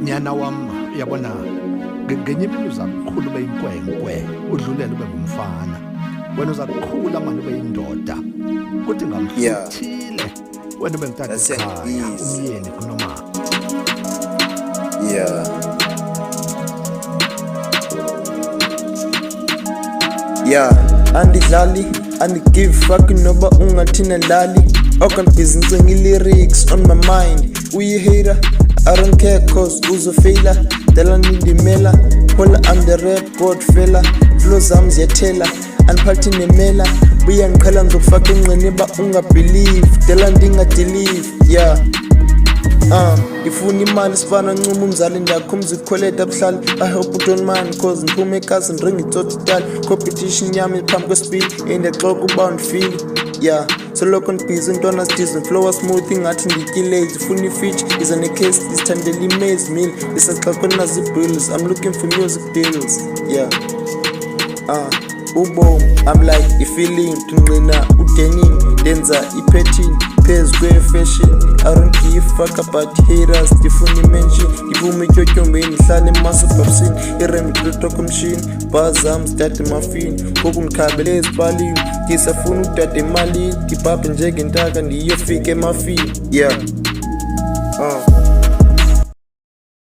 nyana wami yabona ngenye imini uzakukhula ube yinkwenkwe udlulele ube ngumfana wena uzakukhula manje ube yindoda kuthi ngamhluthile wena ube ngithatha ekhaya umyeni kunoma Andidlali, give fucking noba ungathina lali. Okan business lyrics on my mind. We hater, I don't care cause uzofela. Dela nindimela, hola I'm the rap god fella. Flows ziyatela, aniphathi nemela. Buya ngiqhela ngizokufaka ingqiniba ungabelieve. Dela ndingadelieve, ifuna imali sifana ncuma umzali ndakho umzikholeta buhlali. I hope you don't mind cause ngiphume ekhasi ndringa itsotsi tali. Competition yami iphambi kwespeed endexoka uba ndifile so lokho ndibhizi ntwana zidize flow smooth ingathi ndikilezi ifuna ifeature iza necase isithandela imaze meal isaxakho nazi-bills I'm looking for music deals ubomi I'm like i-feeling tunqina udenim lenza i-pattern phezu kwe-fashion I don't give fuck about haters ndifuna imention ngibume etyotyomeni hlala emasebhabsini irem kulotoko mshini bhazam zidade emafini ngoku ndikhabele ezipalini ndisafuna ukudada emalini ndibhabhe njengentaka ndiyofika emafini